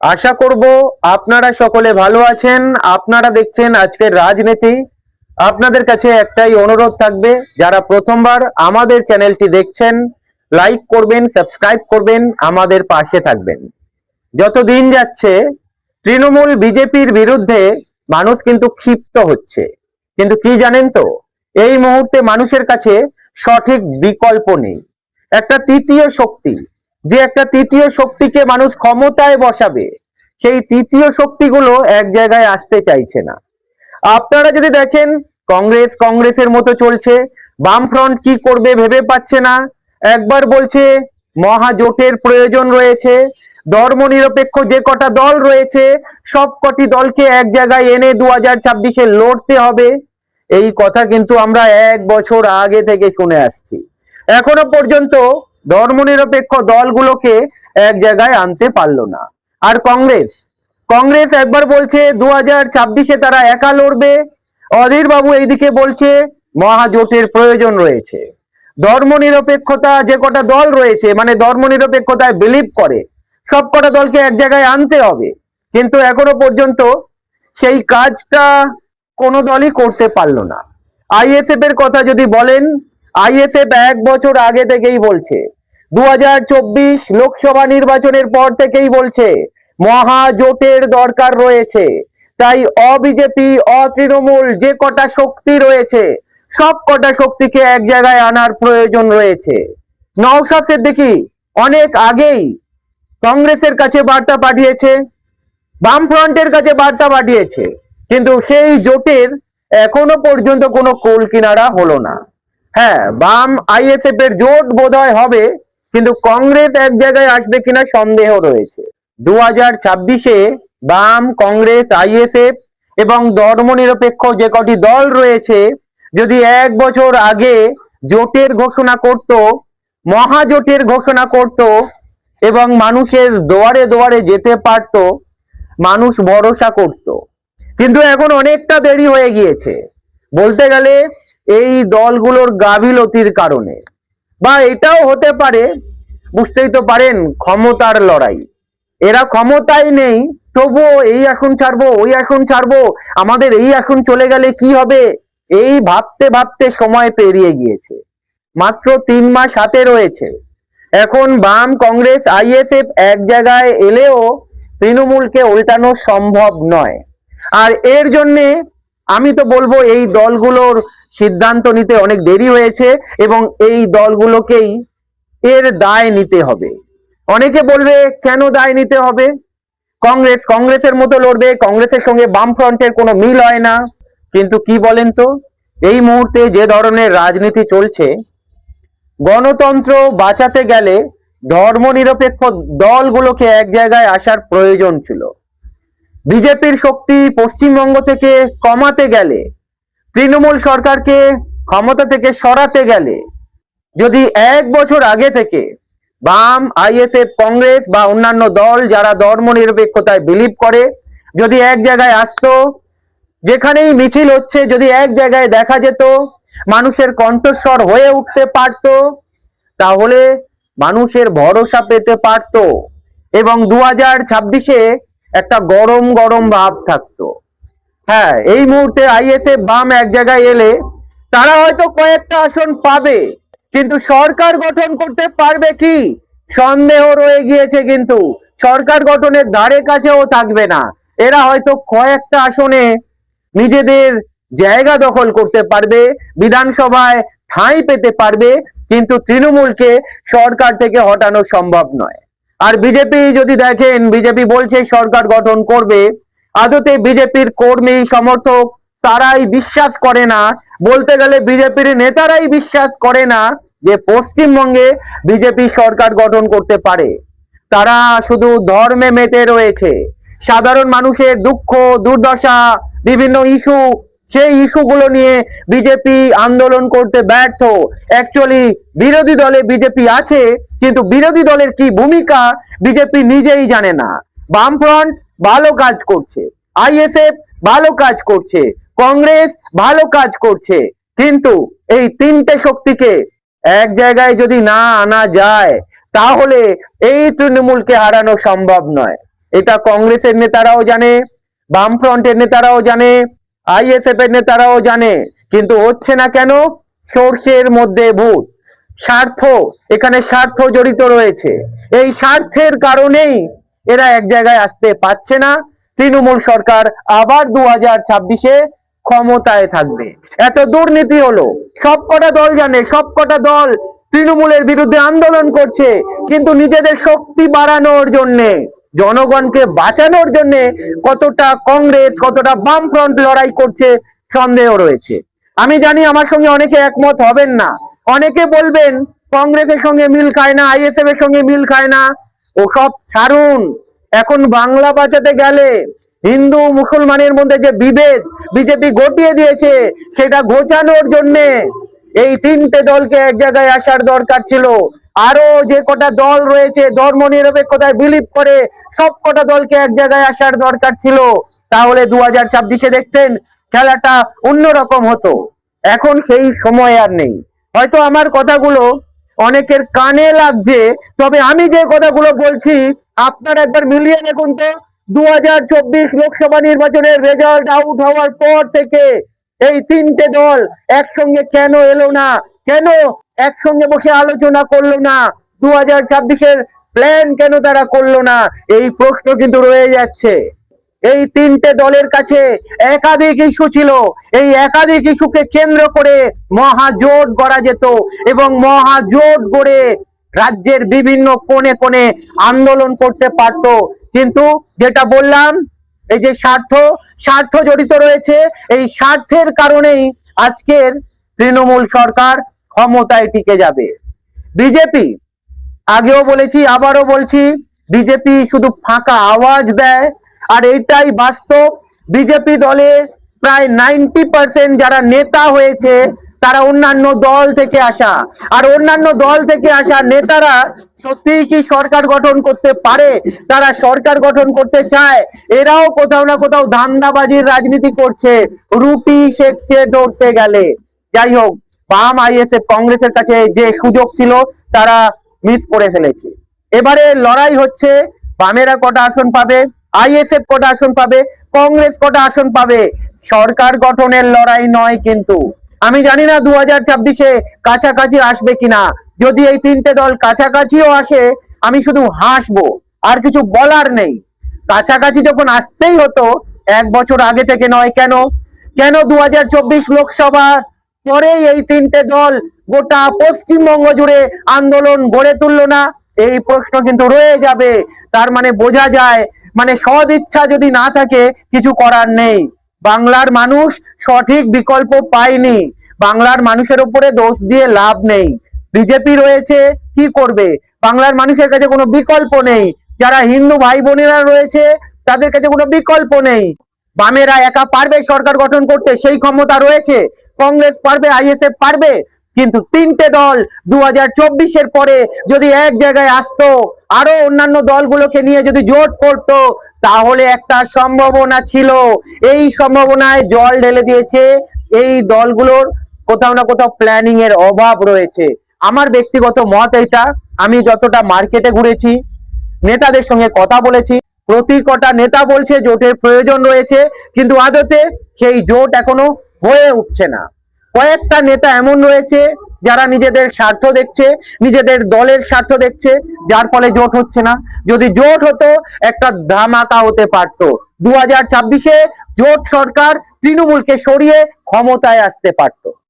আশা করব আপনারা সকলে ভালো আছেন। আপনারা দেখছেন আজকের রাজনীতি। আপনাদের কাছে একটাই অনুরোধ থাকবে, যারা প্রথমবার আমাদের চ্যানেলটি দেখছেন, লাইক করবেন, সাবস্ক্রাইব করবেন, আমাদের পাশে থাকবেন। যত দিন যাচ্ছে তৃণমূল বিজেপির বিরুদ্ধে মানুষ কিন্তু ক্ষিপ্ত হচ্ছে, কিন্তু কি জানেন তো, এই মুহূর্তে মানুষের কাছে সঠিক বিকল্প নেই। একটা তৃতীয় শক্তি, যে একটা তৃতীয় শক্তিকে মানুষ ক্ষমতায় বসাবে, সেই তৃতীয় শক্তিগুলো এক জায়গায় আসতে চাইছে না। আপনারা যদি দেখেন, কংগ্রেসের মতো চলছে। বামফ্রন্ট কি করবে ভেবে পাচ্ছে না। একবার বলছে মহাজোটের প্রয়োজন রয়েছে, ধর্মনিরপেক্ষ যে কটা দল রয়েছে সব কটি দলকে এক জায়গায় এনে 2024-এ লড়তে হবে। এই কথা কিন্তু আমরা 1 বছর আগে থেকে শুনে আসছি। এখনো পর্যন্ত ধর্মনিরপেক্ষ দলগুলোকে এক জায়গায় আনতে পারলো না। আর কংগ্রেস একবার বলছে 2024-এ তারা একা লড়বে, অধীর বাবু এইদিকে বলছে মহাজোটের প্রয়োজন রয়েছে। ধর্মনিরপেক্ষতা যে কটা দল রয়েছে, মানে ধর্মনিরপেক্ষতায় বিলিভ করে, সব কটা দলকে এক জায়গায় আনতে হবে, কিন্তু এখনো পর্যন্ত সেই কাজটা কোনো দলই করতে পারলো না। আইএসএফ এর কথা যদি বলেন, আইএসএফ 1 বছর আগে থেকেই বলছে, 2024 লোকসভা নির্বাচনের পর থেকেই বলছে মহাজোটের দরকার রয়েছে। তাই অবিজেপি, অতৃণমূল যে কটা শক্তি রয়েছে সব কটা শক্তিকে এক জায়গায় আনার প্রয়োজন রয়েছে। নওশাদ সিদ্দিকী অনেক আগেই কংগ্রেসের কাছে বার্তা পাঠিয়েছে, বামফ্রন্টের কাছে বার্তা পাঠিয়েছে, কিন্তু সেই জোটের এখনো পর্যন্ত কোনো কুল কিনারা হলো না। হ্যাঁ, বাম আইএসএফ এর জোট বোধহয় হবে, কিন্তু কংগ্রেস এক জায়গায় আসবে কিনা সন্দেহ রয়েছে। 2024-এ বাম, কংগ্রেস, আইএসএফ এবং ধর্মনিরপেক্ষ যে কটি দল রয়েছে যদি 1 বছর আগে জোটের ঘোষণা করত, মহাজোটের ঘোষণা করত এবং মানুষের দুয়ারে দুয়ারে যেতে পারত, মানুষ ভরসা করত। কিন্তু এখন অনেকটা দেরি হয়ে গিয়েছে। বলতে গেলে এই দলগুলোর গাফিলতির কারণে, বা এটাও হতে পারে, বুঝতেই তো পারেন ক্ষমতার লড়াই। এরা ক্ষমতায় নেই, তবুও এই এখন ছাড়বো, ওই এখন ছাড়বো, আমাদের এই এখন চলে গেলে কি হবে, এই ভাবতে ভাবতে সময় পেরিয়ে গিয়েছে। মাত্র 3 মাস হাতে রয়েছে। এখন বাম, কংগ্রেস, আইএসএফ এক জায়গায় এলেও তৃণমূলকে উল্টানো সম্ভব নয়। আর এর জন্যে আমি তো বলবো এই দলগুলোর সিদ্ধান্ত নিতে অনেক দেরি হয়েছে এবং এই দলগুলোকেই এর দায় নিতে হবে। অনেকে বলবে কেন দায় নিতে হবে, কংগ্রেসের মতো লড়বে, কংগ্রেসের সঙ্গে বামফ্রন্টের কোনো মিল হয় না। কিন্তু কি বলেন তো, এই মুহূর্তে যে ধরনের রাজনীতি চলছে, গণতন্ত্র বাঁচাতে গেলে ধর্মনিরপেক্ষ দলগুলোকে এক জায়গায় আসার প্রয়োজন ছিল। বিজেপির শক্তি পশ্চিমবঙ্গ থেকে কমাতে গেলে, তৃণমূল সরকারকে ক্ষমতা থেকে সরাতে গেলে, যদি 1 বছর আগে থেকে বাম, আইএসএফ, কংগ্রেস বা অন্যান্য দল যারা ধর্মনিরপেক্ষতায় বিলিভ করে যদি এক জায়গায় আসতো, যেখানেই মিছিল হচ্ছে যদি এক জায়গায় দেখা যেত, মানুষের কণ্ঠস্বর হয়ে উঠতে পারত, তাহলে মানুষের ভরসা পেতে পারত এবং 2026-এ একটা গরম গরম ভাব থাকতো। হ্যাঁ, এই মুহূর্তে আইএসএফ, বাম এক জায়গায় এলে তারা হয়তো কয়েকটা আসন পাবে, কিন্তু সরকার গঠন করতে পারবে কি সন্দেহ রয়ে গিয়েছে। কিন্তু সরকার গঠনের ধারে কাছেও থাকবে না। এরা হয়তো কয়েকটা আসনে নিজেদের জায়গা দখল করতে পারবে, বিধানসভায় ঠাঁই পেতে পারবে, কিন্তু তৃণমূলকে সরকার থেকে হটানো সম্ভব নয়। আর বিজেপি যদি দেখেন, বিজেপি বলছে সরকার গঠন করবে, আদতে বিজেপির কর্মী সমর্থক তারাই বিশ্বাস করে না, বলতে গেলে বিজেপির নেতারাই বিশ্বাস করে না যে পশ্চিমবঙ্গে বিজেপি সরকার গঠন করতে পারে। তারা শুধু ধর্মে মেতে রয়েছে। সাধারণ মানুষের দুঃখ দুর্দশা, বিভিন্ন ইস্যু, সেই ইস্যুগুলো নিয়ে বিজেপি আন্দোলন করতে ব্যর্থ। অ্যাকচুয়ালি বিরোধী দলে বিজেপি আছে, কিন্তু বিরোধী দলের কি ভূমিকা বিজেপি নিজেই জানে না। বামফ্রন্ট ভালো কাজ করছে, আইএসএফ ভালো কাজ করছে, কংগ্রেস ভালো কাজ করছে, কিন্তু এই তিনটে শক্তিকে এক জায়গায় যদি না আনা যায়, তাহলে এই তৃণমূলকে হারানো সম্ভব নয়। এটা কংগ্রেসের নেতারাও জানে, বামফ্রন্টের নেতারাও জানে, আইএসএফ এর নেতারাও জানে, কিন্তু হচ্ছে না কেন? সর্ষের মধ্যে ভূত, স্বার্থ, এখানে স্বার্থ জড়িত রয়েছে। এই স্বার্থের কারণেই এরা এক জায়গায় আসতে পারছে না। তৃণমূল সরকার আবার 2026-এ ক্ষমতায় থাকবে। এত দুর্নীতি হলো, সবকটা দল জানে, সবকটা দল তৃণমূলের বিরুদ্ধে আন্দোলন করছে, কিন্তু নিজেদের শক্তি বাড়ানোর জন্যে, জনগণকে বাঁচানোর জন্য কতটা কংগ্রেস, কতটা বামফ্রন্ট লড়াই করছে সন্দেহ রয়েছে। আমি জানি আমার সঙ্গে অনেকে একমত হবেন না, অনেকে বলবেন কংগ্রেসের সঙ্গে মিল খায় না, আইএসএফ এর সঙ্গে মিল খায় না। ওসব ছাড়ুন, এখন বাংলা বাঁচাতে গেলে হিন্দু মুসলমানের মধ্যে যে বিভেদ বিজেপি ঘটিয়ে দিয়েছে, সেটা ঘোচানোর জন্য এই তিনটে দলকে এক জায়গায় আসার দরকার ছিল। আরো যে কটা দল রয়েছে ধর্ম নিরপেক্ষতায় বিলিভ করে, সব কটা দলকে এক জায়গায় আসার দরকার ছিল। তাহলে 2026-এ দেখতেন খেলাটা অন্যরকম হতো। এখন সেই সময় আর নেই। হয়তো আমার কথাগুলো অনেকের কানে লাগছে, তবে আমি যে কথাগুলো বলছি আপনারা একবার মিলিয়ে দেখুন তো। 2024 লোকসভা নির্বাচনের রেজাল্ট আউট হওয়ার পর থেকে এই তিনটে দল একসঙ্গে কেন এলো না, কেন একসঙ্গে বসে আলোচনা করলো না, 2026-এর প্ল্যান কেন তারা করলো না, এই প্রশ্ন কিন্তু রয়ে যাচ্ছে। এই তিনটে দলের কাছে একাধিক ইস্যু ছিল, এই একাধিক ইস্যুকে কেন্দ্র করে মহাজোট গড়া যেত এবং মহাজোট গড়ে রাজ্যের বিভিন্ন কোণে কোণে আন্দোলন করতে পারত। কিন্তু যেটা বললাম, এই যে স্বার্থ জড়িত রয়েছে, এই স্বার্থের কারণেই আজকের তৃণমূল সরকার ক্ষমতায় টিকে যাবে। বিজেপি, আগেও বলেছি আবারও বলছি, বিজেপি শুধু ফাঁকা আওয়াজ দেয়, আর এইটাই বাস্তব। বিজেপি দলে প্রায় 90% যারা নেতা হয়েছে তারা অন্যান্য দল থেকে আসা, আর অন্যান্য দল থেকে আসা নেতারা সত্যিই কি সরকার গঠন করতে পারে? তারা সরকার গঠন করতে চায়, এরাও কোথাও না কোথাও ধান্দাবাজির রাজনীতি করছে, রুটি সেকছে ধরতে গেলে। যাই হোক, বাম, আইএসএফ, কংগ্রেসের কাছে যে সুযোগ ছিল তারা মিস করে ফেলেছে। এবারে লড়াই হচ্ছে, বামেরা কটা আসন পাবে, আইএসএফ কটা আসন পাবে, কংগ্রেস কটা আসন পাবে। সরকার গঠনের লড়াই নয় কিন্তু। আমি জানি না 2026-এ কাছাকাছি আসবে কিনা। যদি এই তিনটে দল কাছাকাছিও আসে, আমি শুধু হাসবো, আর কিছু বলার নেই। কাছাকাছি যখন আসতেই হতো 1 বছর আগে থেকে নয়, কেন? কেন 2024 লোকসভা পরেই এই তিনটে দল গোটা পশ্চিমবঙ্গ জুড়ে আন্দোলন গড়ে তুললো না? এই প্রশ্ন কিন্তু রয়ে যাবে। তার মানে বোঝা যায়, মানে সদ ইচ্ছা যদি না থাকে কিছু করার নেই। বাংলার মানুষ সঠিক বিকল্প পায়নি, বাংলার মানুষের উপরে দোষ দিয়ে লাভ নেই। বিজেপি রয়েছে, কি করবে? বাংলার মানুষের কাছে কোনো বিকল্প নেই। যারা হিন্দু ভাই বোনেরা রয়েছে তাদের কাছে কোনো বিকল্প নেই। বামেরা একা পারবে সরকার গঠন করতে, সেই ক্ষমতা রয়েছে। কংগ্রেস পারবে, আইএসএফ পারবে, কিন্তু তিনটে দল 2024-এর পরে যদি এক জায়গায় আসতো, আরো অন্যান্য দলগুলোকে নিয়ে যদি জোট করতো, তাহলে একটা সম্ভাবনা ছিল। এই সম্ভাবনায় জল ঢেলে দিয়েছে এই দলগুলোর কোথাও না কোথাও প্ল্যানিং এর অভাব রয়েছে। আমার ব্যক্তিগত মত এটা। আমি যতটা মার্কেটে ঘুরেছি, নেতাদের সঙ্গে কথা বলেছি, প্রতি কটা নেতা বলছে জোটের প্রয়োজন রয়েছে, কিন্তু আদতে সেই জোট এখনো হয়ে উঠছে না। কয়েকটা নেতা এমন রয়েছে যারা নিজেদের স্বার্থ দেখছে, নিজেদের দলের স্বার্থ দেখছে, যার ফলে জোট হচ্ছে না। যদি জোট হতো, একটা ধামাকা হতে পারতো। 2026-এ জোট সরকার তৃণমূলকে সরিয়ে ক্ষমতায় আসতে পারতো।